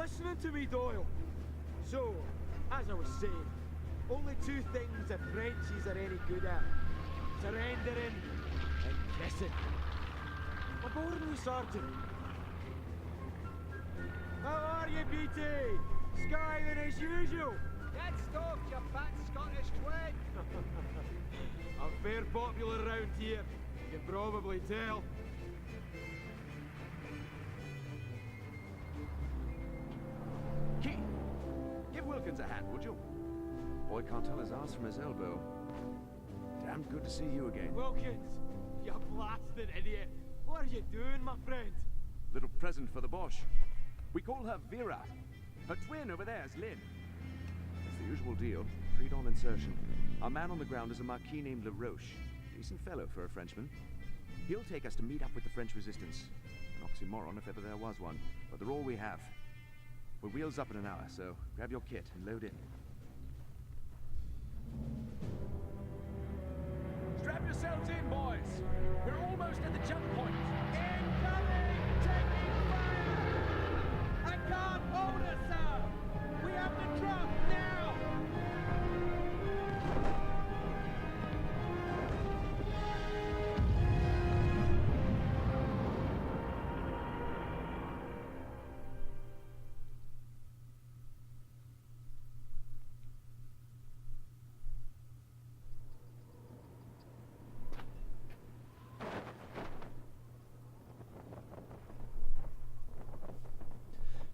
listening to me, Doyle? So, as I was saying, only two things the Frenchies are any good at. Surrendering and kissing. Aboard me, Sergeant. How are you, BT? Skiving as usual. Dead stock, you fat Scottish twig! I'm fair popular around here. You can probably tell. Keith, give Wilkins a hand, would you? Boy can't tell his ass from his elbow. Damn good to see you again. Wilkins, you blasted idiot. What are you doing, my friend? Little present for the Boche. We call her Vera. Her twin over there is Lynn. It's the usual deal. Pre-dawn insertion. Our man on the ground is a Marquis named LaRoche. Decent fellow for a Frenchman. He'll take us to meet up with the French resistance. An oxymoron if ever there was one, but they're all we have. We're wheels up in an hour, so grab your kit and load in. Strap yourselves in, boys. We're almost at the jump point. Incoming! Taking fire! I can't hold us, sir! We have to drop now!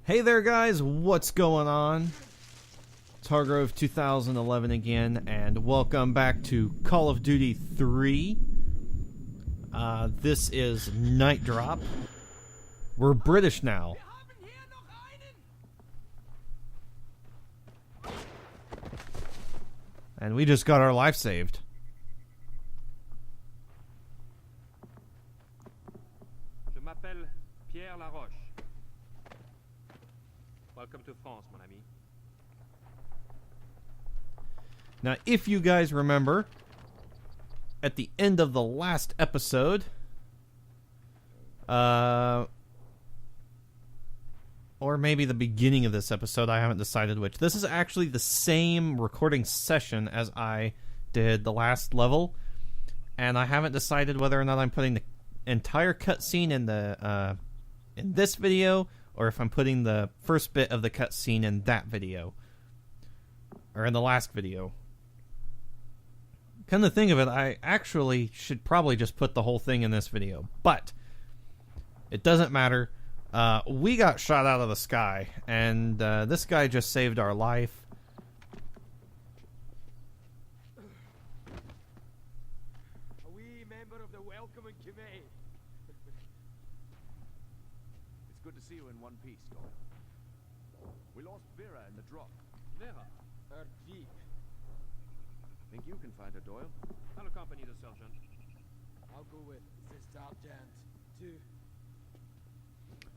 Hey there guys, what's going on? It's Hargrove 2011 again, and welcome back to Call of Duty 3. This is Night Drop. We're British now. And we just got our life saved. Je m'appelle Pierre Laroche. Welcome to France, mon ami. Now, if you guys remember, at the end of the last episode, or maybe the beginning of this episode, I haven't decided which. This is actually the same recording session as I did the last level, and I haven't decided whether or not I'm putting the entire cutscene in the in this video, or if I'm putting the first bit of the cutscene in that video. Or in the last video. Come to think of it, I actually should probably just put the whole thing in this video. But, it doesn't matter. We got shot out of the sky, and this guy just saved our life. A wee member of the welcoming committee. It's good to see you in one piece, Doyle. We lost Vera in the drop. Vera, Her jeep. Think you can find her, Doyle? I'll accompany the sergeant. I'll go with the sergeant, too.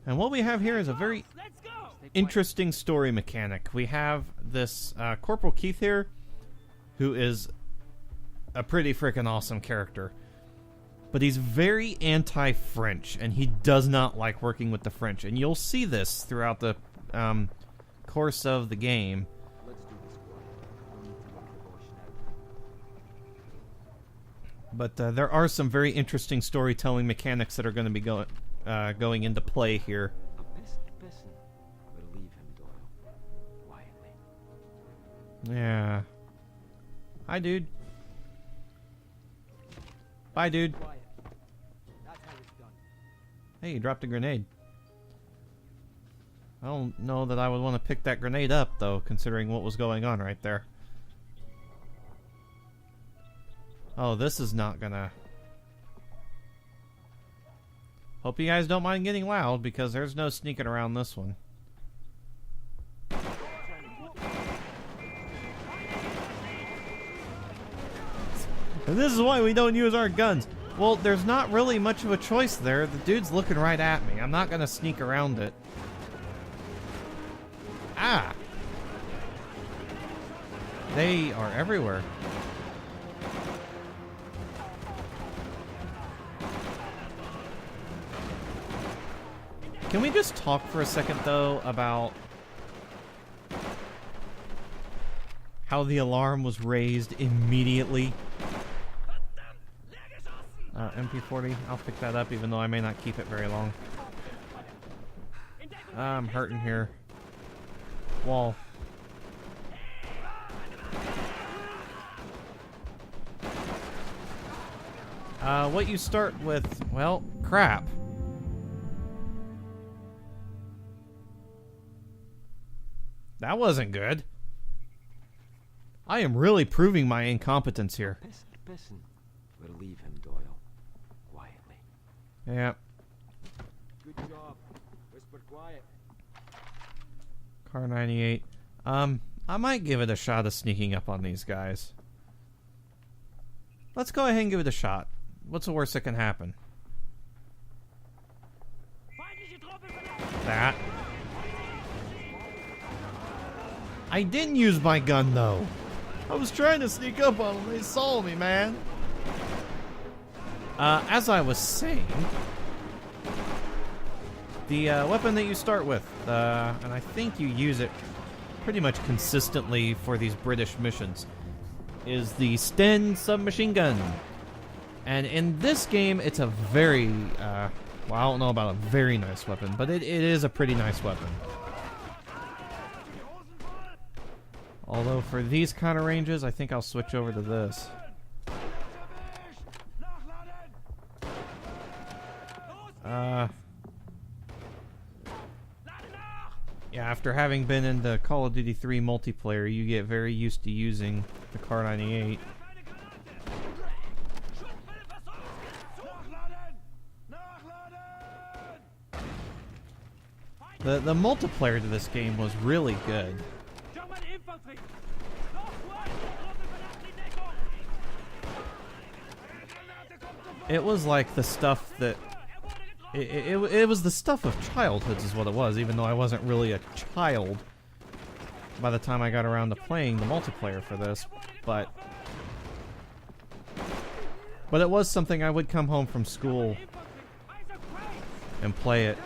And what we have here is a very interesting story mechanic. We have this Corporal Keith here, who is a pretty freaking awesome character. But he's very anti-French, and he does not like working with the French. And you'll see this throughout the course of the game. Let's do this quiet. We need to look the Boche now. But there are some very interesting storytelling mechanics that are going to be going into play here. A best person will leave him, Doyle. Quietly. Yeah. Hi, dude. Bye, dude. Quiet. That's how it's done. Hey, you dropped a grenade. I don't know that I would want to pick that grenade up, though, considering what was going on right there. Oh, this is not gonna... Hope you guys don't mind getting loud, because there's no sneaking around this one. And this is why we don't use our guns. Well, there's not really much of a choice there. The dude's looking right at me. I'm not gonna sneak around it. Ah! They are everywhere. Can we just talk for a second, though, about how the alarm was raised immediately. MP40, I'll pick that up even though I may not keep it very long. I'm hurting here. Wall. What you start with, well, crap. That wasn't good. I am really proving my incompetence here. Listen. We'll leave him, Doyle. Quietly. Yeah. Good job. Whisper quiet. Car 98. I might give it a shot of sneaking up on these guys. Let's go ahead and give it a shot. What's the worst that can happen? That. I didn't use my gun, though. I was trying to sneak up on them. They saw me, man. As I was saying, the weapon that you start with, and I think you use it pretty much consistently for these British missions, is the Sten submachine gun. And in this game, it's a very, well, I don't know about a very nice weapon, but it is a pretty nice weapon. Although for these kind of ranges, I think I'll switch over to this. Yeah, after having been in the Call of Duty 3 multiplayer, you get very used to using the Car 98. The multiplayer to this game was really good. It was like the stuff that... It was the stuff of childhoods is what it was, even though I wasn't really a child by the time I got around to playing the multiplayer for this. But it was something I would come home from school and play it.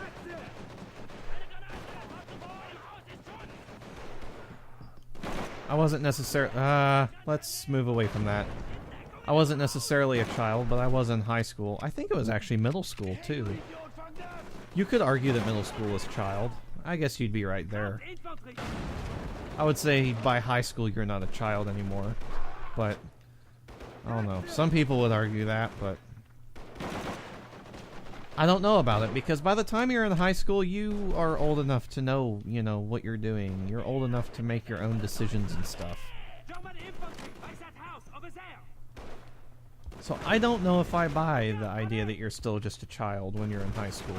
I wasn't necessarily... let's move away from that. I wasn't necessarily a child, but I was in high school. I think it was actually middle school, too. You could argue that middle school is child. I guess you'd be right there. I would say by high school you're not a child anymore. But, I don't know. Some people would argue that, but... I don't know about it, because by the time you're in high school, you are old enough to know, you know, what you're doing. You're old enough to make your own decisions and stuff. So I don't know if I buy the idea that you're still just a child when you're in high school.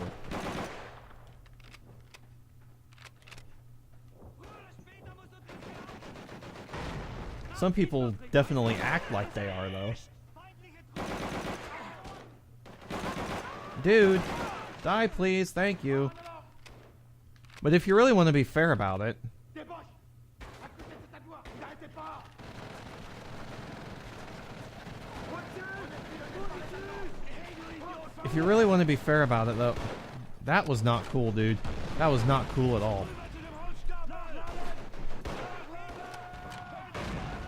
Some people definitely act like they are, though. Dude, die please, thank you. But if you really want to be fair about it... If you really want to be fair about it, though, that was not cool, dude. That was not cool at all.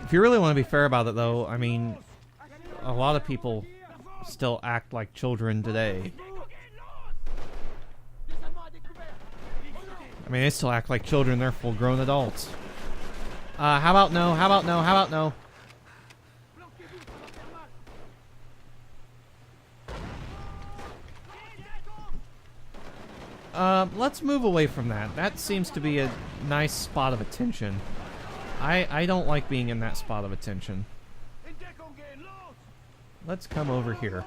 If you really want to be fair about it, though, I mean, a lot of people still act like children today. I mean, they still act like children. They're full-grown adults. How about no? How about no? How about no? Let's move away from that. That seems to be a nice spot of attention. I don't like being in that spot of attention. Let's come over here.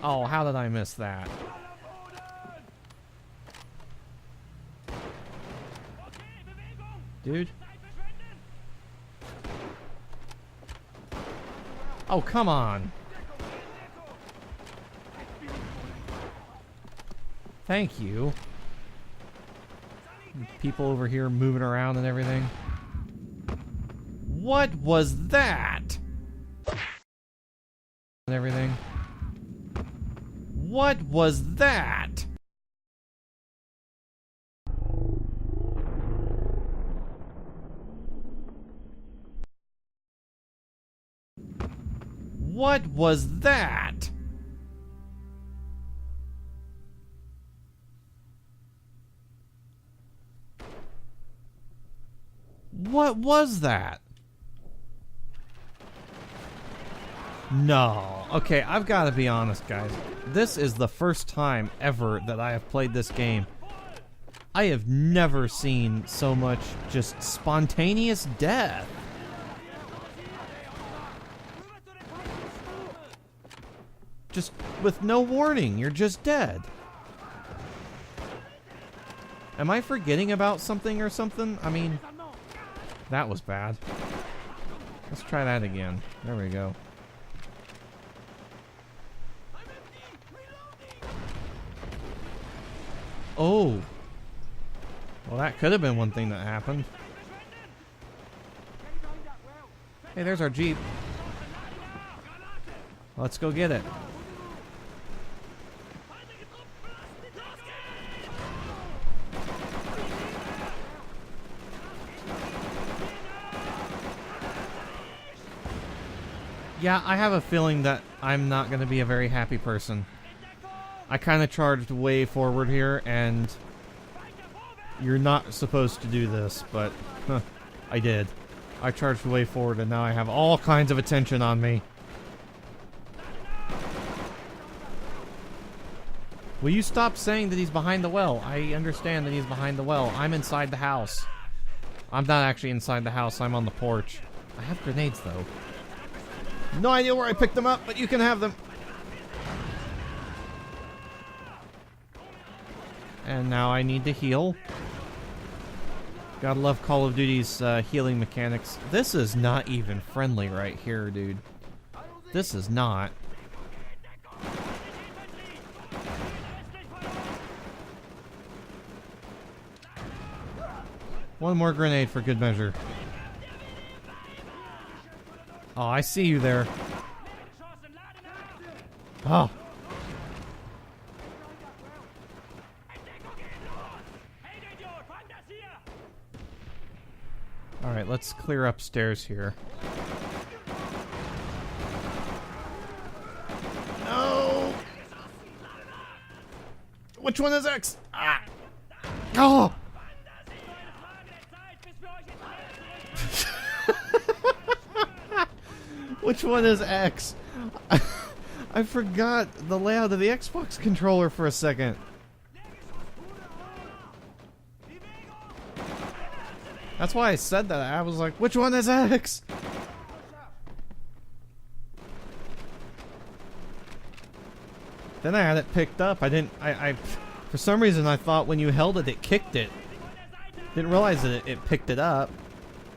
Oh, how did I miss that? Dude. Oh, come on. Thank you. People over here moving around and everything. What was that? And everything. What was that? What was that? What was that? No. Okay, I've got to be honest, guys. This is the first time ever that I have played this game. I have never seen so much just spontaneous death. Just with no warning, you're just dead. Am I forgetting about something or something? I mean, that was bad. Let's try that again. There we go. Oh. Well, that could have been one thing that happened. Hey, there's our Jeep. Let's go get it. Yeah, I have a feeling that I'm not going to be a very happy person. I kind of charged way forward here, and you're not supposed to do this, but I did. I charged way forward, and now I have all kinds of attention on me. Will you stop saying that he's behind the well? I understand that he's behind the well. I'm inside the house. I'm not actually inside the house. I'm on the porch. I have grenades, though. No idea where I picked them up, but you can have them. And now I need to heal. Gotta love Call of Duty's healing mechanics. This is not even friendly right here, dude. This is not. One more grenade for good measure. Oh, I see you there. Oh. Alright, let's clear upstairs here. No! Which one is X? Ah! Oh! Which one is X? I forgot the layout of the Xbox controller for a second. That's why I said that. I was like, which one is X? Then I had it picked up. I for some reason I thought when you held it, it kicked it. Didn't realize that it picked it up.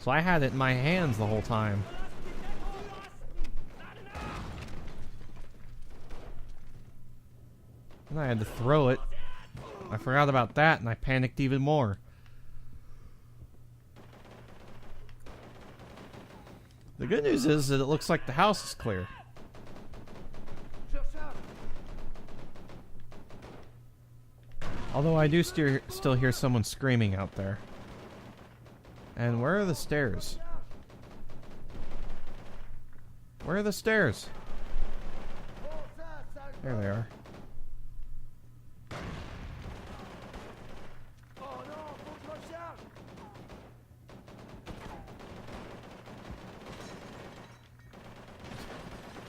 So I had it in my hands the whole time. And I had to throw it. I forgot about that and I panicked even more. The good news is that it looks like the house is clear. Although I do still hear someone screaming out there. And where are the stairs? Where are the stairs? There they are.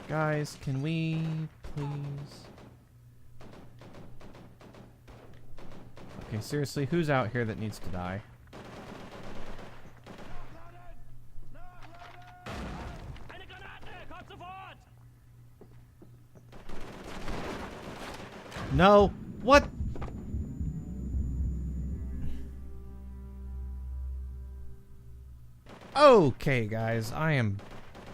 Guys, can we please? Okay, seriously, who's out here that needs to die? No! What? Okay, guys, I am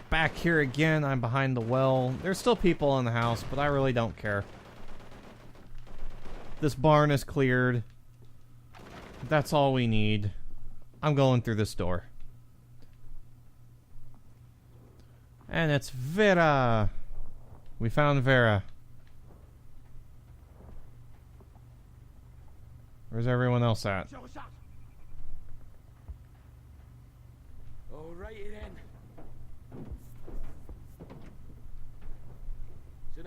back here again. I'm behind the well. There's still people in the house, but I really don't care. This barn is cleared. That's all we need. I'm going through this door. And it's Vera. We found Vera. Where's everyone else at? Alrighty then.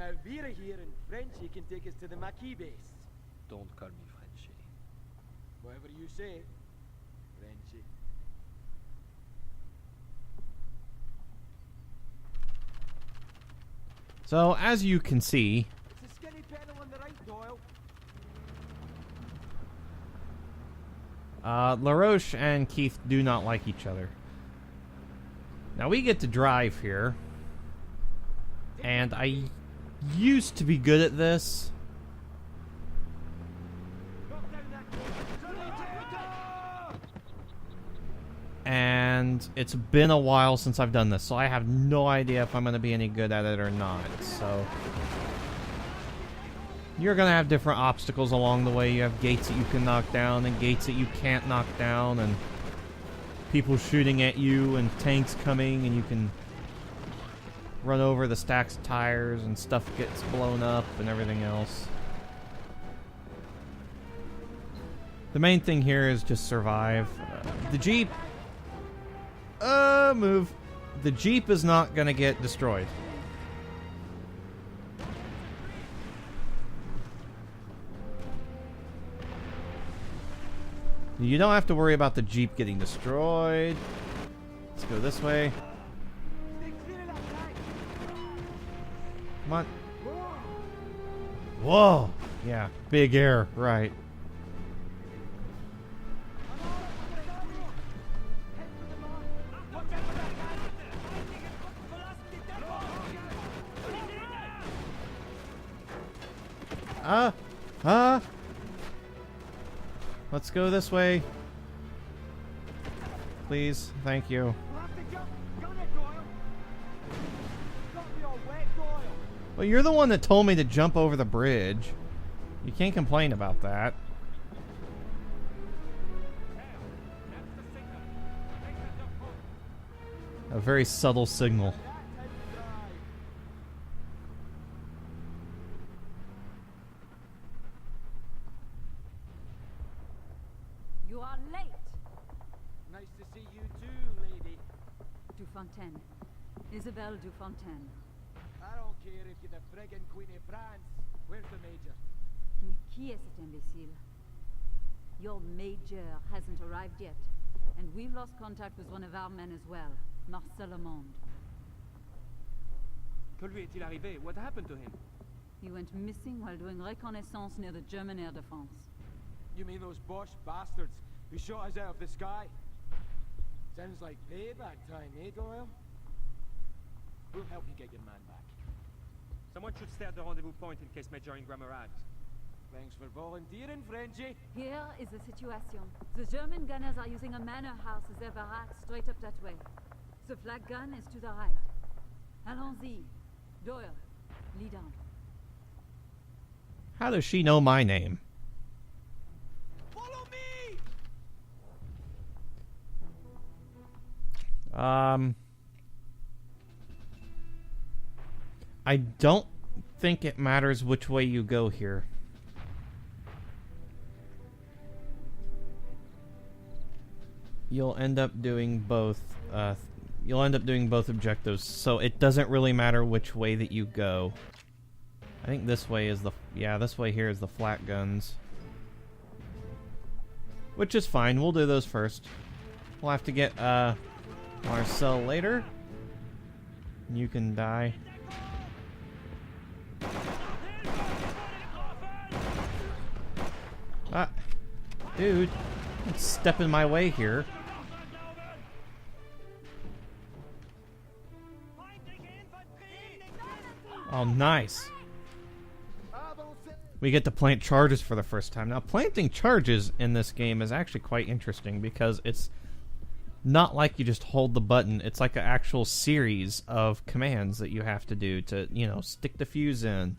now Vera here and Frenchie can take us to the Maquis base. Don't call me Frenchie. Whatever you say, Frenchie. So, as you can see, It's a skinny pedal on the right, Doyle. LaRoche and Keith do not like each other. Now we get to drive here, and I used to be good at this, Drop down that corner. and it's been a while since I've done this, so I have no idea if I'm going to be any good at it or not. So you're going to have different obstacles along the way. You have gates that you can knock down and gates that you can't knock down, and people shooting at you and tanks coming, and you can run over the stacks of tires and stuff gets blown up and everything else. The main thing here is just survive. The Jeep... move. The Jeep is not gonna get destroyed. You don't have to worry about the Jeep getting destroyed. Let's go this way. Stay clear of that guy. Come on. Whoa! Yeah, big air, right. Let's go this way. Please, thank you. We'll have to jump. Gun it, Doyle. Got me all wet, Doyle. Well, you're the one that told me to jump over the bridge. You can't complain about that. That's the signal. Make that jump home. A very subtle signal. That's how you drive. You are late, Nice to see you too, lady. Dufontaine. Isabelle Dufontaine. I don't care if you're the friggin' Queen of France. Where's the major? Mais qui est cet imbécile? Your major hasn't arrived yet, and we've lost contact with one of our men as well, Marcel Amond. Que lui est-il arrivé? What happened to him? He went missing while doing reconnaissance near the German air defense. You mean those Bosch bastards who shot us out of the sky? Sounds like payback time, eh, Doyle? We'll help you get your man back. Someone should stay at the rendezvous point in case Major Ingram arrives. Thanks for volunteering, Frenchie. Here is the situation. The German gunners are using a manor house as their barracks straight up that way. The flag gun is to the right. Allons-y. Doyle, lead on. How does she know my name? Follow me! I don't think it matters which way you go here. You'll end up doing both. You'll end up doing both objectives, so it doesn't really matter which way that you go. I think this way is the... Yeah, this way here is the flat guns. Which is fine, we'll do those first. We'll have to get, Marcel later. You can die. Ah, dude, don't step in my way here. Oh, nice. We get to plant charges for the first time. Now, planting charges in this game is actually quite interesting because it's not like you just hold the button. It's like an actual series of commands that you have to do to, you know, stick the fuse in,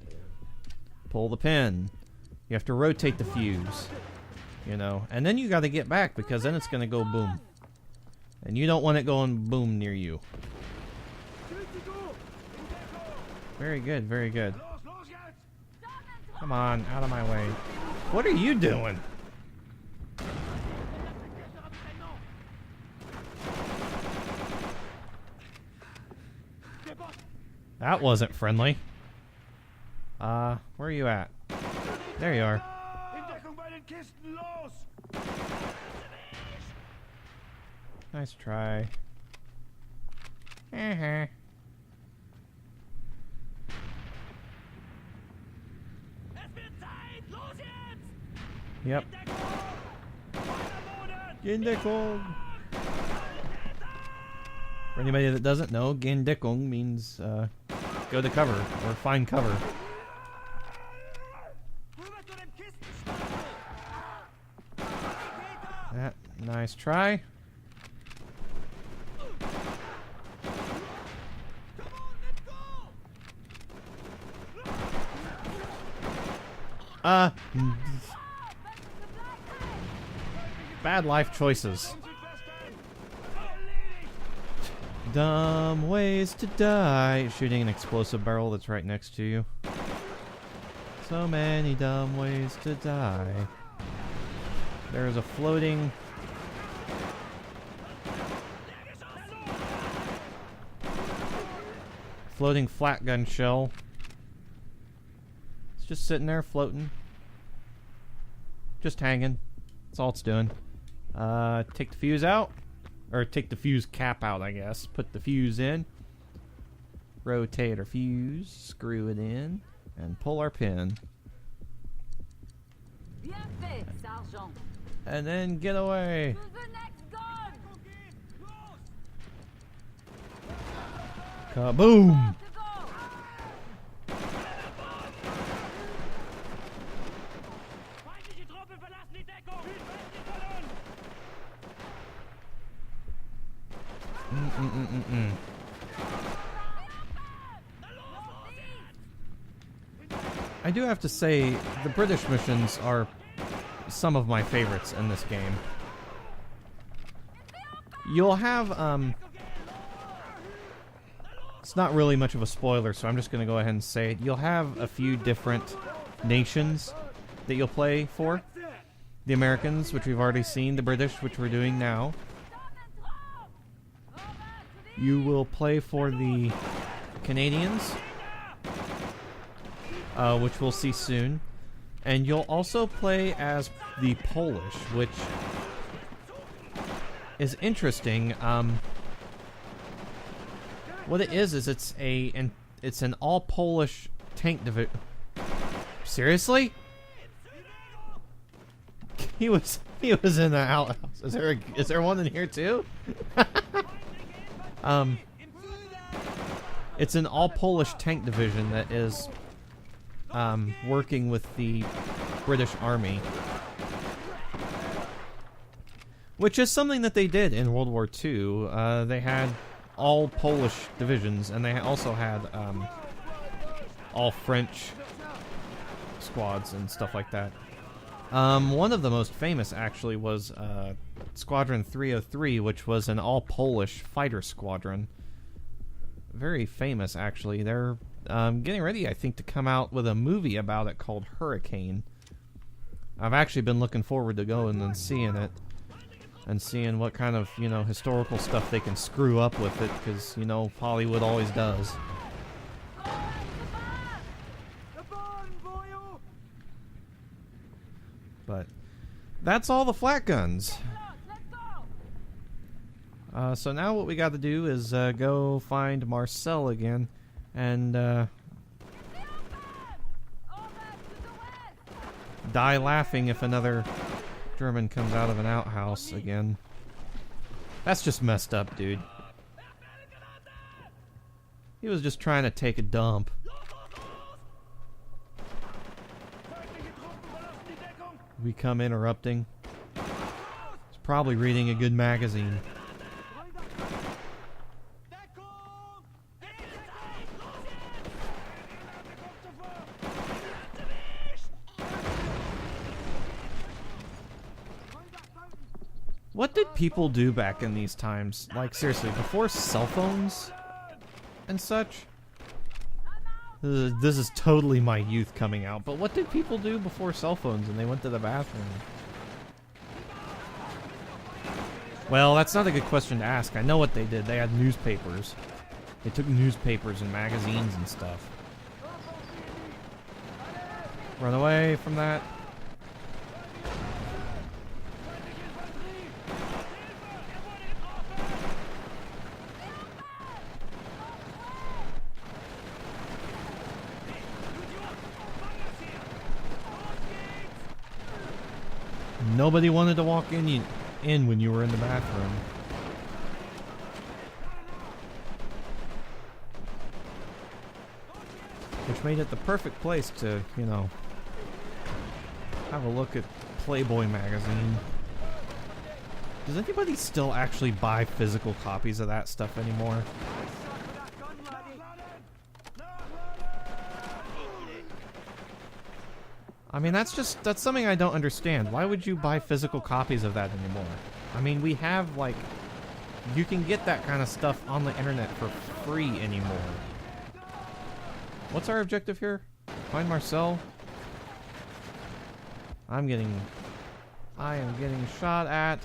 pull the pin. You have to rotate the fuse, you know, and then you got to get back because then it's going to go boom. And you don't want it going boom near you. Very good, very good. Come on, out of my way. What are you doing? That wasn't friendly. Where are you at? There you are. Nice try. Yep. Gindeckung. For anybody that doesn't know, Gindeckung means go to cover or find cover. That nice try. Bad life choices. Dumb ways to die. Shooting an explosive barrel that's right next to you. So many dumb ways to die. There's a floating... floating flat gun shell. It's just sitting there floating. Just hanging. That's all it's doing. Take the fuse out. Or take the fuse cap out, I guess. Put the fuse in. Rotate our fuse. Screw it in. And pull our pin. Bien fait, Sergeant. And then get away. To the next gun. Kaboom! To go. I do have to say, the British missions are some of my favorites in this game. You'll have, it's not really much of a spoiler, so I'm just going to go ahead and say it. You'll have a few different nations that you'll play for. The Americans, which we've already seen. The British, which we're doing now. You will play for the Canadians, which we'll see soon. And you'll also play as the Polish, which is interesting. What it is it's an all Polish tank division. Seriously? He was in the outhouse. Is there one in here too? It's an all Polish tank division that is working with the British Army, which is something that they did in World War II. They had all Polish divisions, and they also had all French squads and stuff like that. One of the most famous, actually, was Squadron 303, which was an all-Polish fighter squadron. Very famous, actually. They're getting ready, I think, to come out with a movie about it called Hurricane. I've actually been looking forward to going and seeing it. And seeing what kind of, historical stuff they can screw up with it, because, Hollywood always does. But that's all the flat guns. So now what we got to do is go find Marcel again and die laughing if another German comes out of an outhouse again. That's just messed up, dude. He was just trying to take a dump. We come interrupting. He's probably reading a good magazine. What did people do back in these times? Like, seriously, before cell phones and such? This is totally my youth coming out, but what did people do before cell phones and they went to the bathroom? Well, that's not a good question to ask. I know what they did. They had newspapers. They took newspapers and magazines and stuff. Run away from that. Nobody wanted to walk in when you were in the bathroom. Which made it the perfect place to, you know, have a look at Playboy magazine. Does anybody still actually buy physical copies of that stuff anymore? I mean, that's something I don't understand. Why would you buy physical copies of that anymore? I mean, we have, like, you can get that kind of stuff on the internet for free anymore. What's our objective here? Find Marcel. I am getting shot at.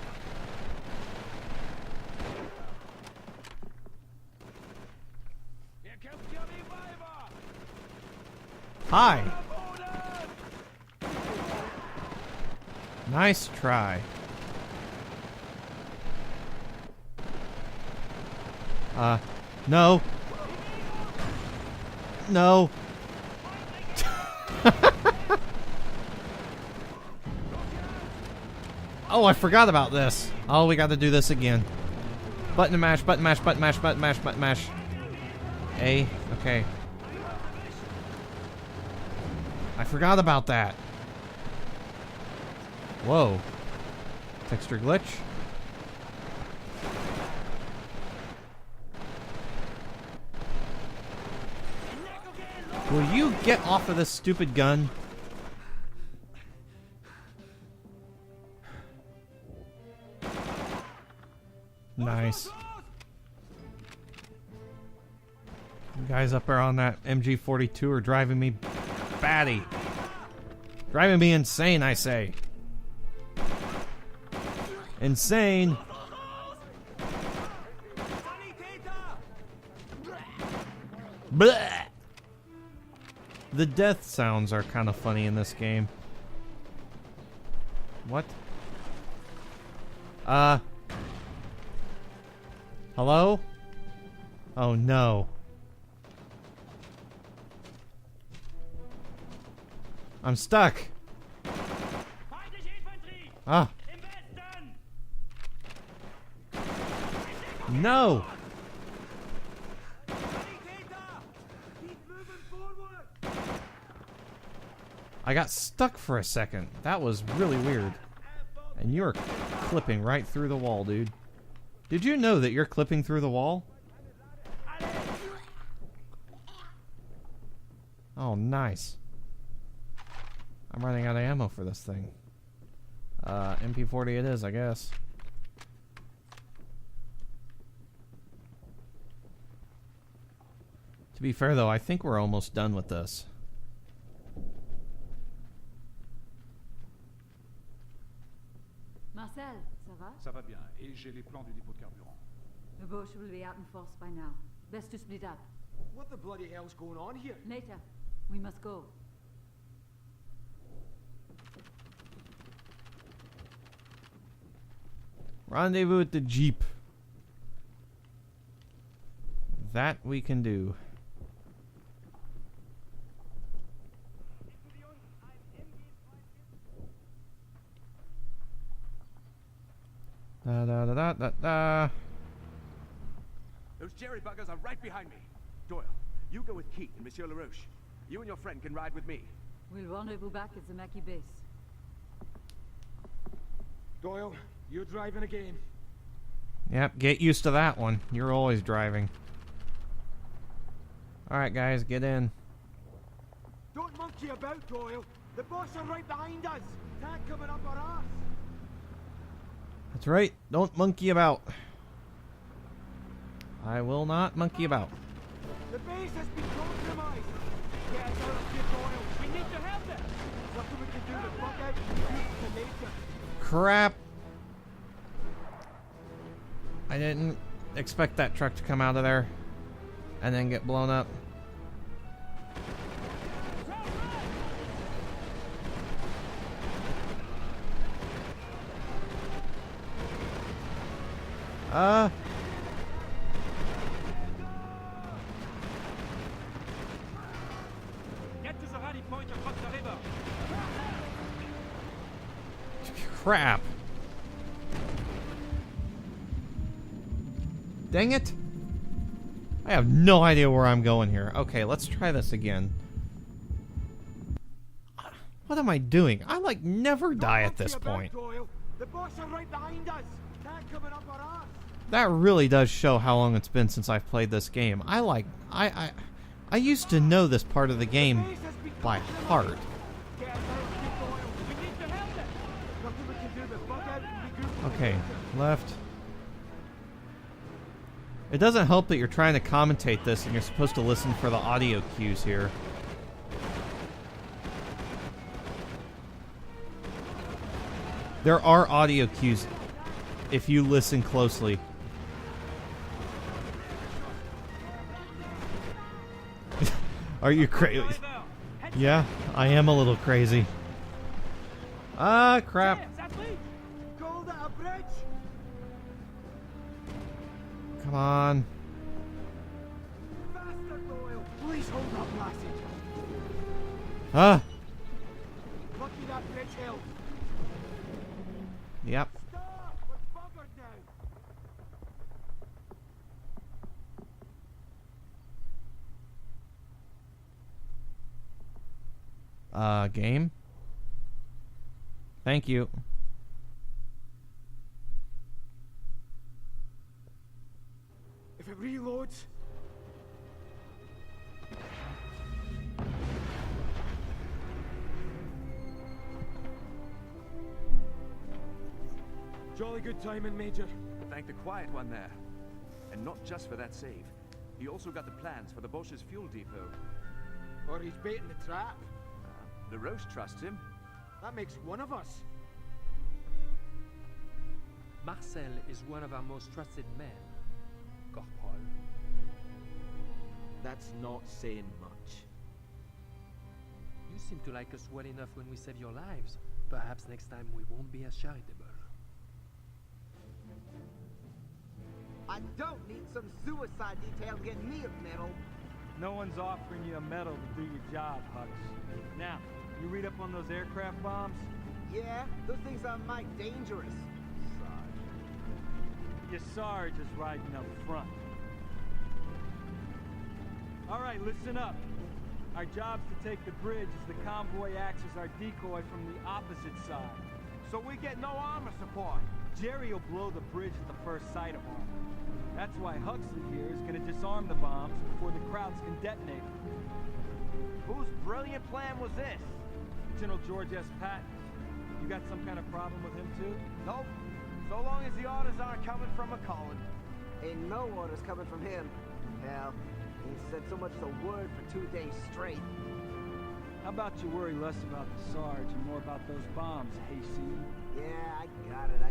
Hi. Nice try. No. No. Oh, I forgot about this. Oh, we got to do this again. Button mash, button mash, button mash, button mash, button mash. A. Okay. I forgot about that. Whoa. Texture glitch. Will you get off of this stupid gun? Nice. You guys up there on that MG42 are driving me batty. Driving me insane, I say. Insane. Blech. The death sounds are kind of funny in this game. What? Hello? Oh no. I'm stuck. Ah. No. I got stuck for a second. That was really weird. And you're clipping right through the wall, dude. Did you know that you're clipping through the wall? Oh, nice. I'm running out of ammo for this thing. MP40 it is, I guess. To be fair, though, I think we're almost done with this. Marcel, ça va? Ça va bien, et j'ai les plans du dépôt de carburant. The Boche will be out in force by now. Best to split up. What the bloody hell's going on here? Later. We must go. Rendezvous at the Jeep. That we can do. Da da da da da da. Those jerry buggers are right behind me. Doyle, you go with Keith and Monsieur LaRoche. You and your friend can ride with me. We'll rendezvous back at the Maquis base. Doyle, you're driving again. Yep, get used to that one. You're always driving. Alright, guys, get in. Don't monkey about, Doyle. The boss are right behind us. Tank coming up our ass. That's right. Don't monkey about. I will not monkey about. The base has been compromised. Get us out of here, Doyle. We need to help them. Nothing we can do to fuck out and use the later. Crap. I didn't expect that truck to come out of there and then get blown up. Get to the rally point across the river. Crap. Dang it. I have no idea where I'm going here. Okay, let's try this again. What am I doing? I like never die at this point. The boss are right behind us. Can't come up our ass. That really does show how long it's been since I've played this game. I used to know this part of the game by heart. Get us out, Duke Doyle. We need to help them. Nothing we can do but bug out and regroup. Okay, left. It doesn't help that you're trying to commentate this and you're supposed to listen for the audio cues here. There are audio cues if you listen closely. Are you crazy? Yeah, I am a little crazy. Ah, crap. Called it a bridge. Come on. Faster, Doyle. Please hold up, lassie. Ah. Lucky that bridge held. Yep. Stop! We're buggered now. Game. Thank you. If it reloads. Jolly good timing, Major. Thank the Quiet One there. And not just for that save. He also got the plans for the Bosch's fuel depot. Or he's baiting the trap. The Roche trusts him. That makes one of us. Marcel is one of our most trusted men, Corporal. That's not saying much. You seem to like us well enough when we save your lives. Perhaps next time we won't be as charitable. I don't need some suicide detail getting me a medal. No one's offering you a medal to do your job, Hux. Now, you read up on those aircraft bombs? Yeah, those things are mighty dangerous. Your Sarge is riding up front. All right, listen up. Our job's to take the bridge as the convoy acts as our decoy from the opposite side. So we get no armor support. Jerry will blow the bridge at the first sight of armor. That's why Huxley here is going to disarm the bombs before the crowds can detonate them. Whose brilliant plan was this? General George S. Patton. You got some kind of problem with him too? Nope. So long as the orders aren't coming from McCullen. Ain't no orders coming from him. Hell, he ain't said so much as a word for 2 days straight. How about you worry less about the Sarge and more about those bombs, Hayseed? Yeah, I got it.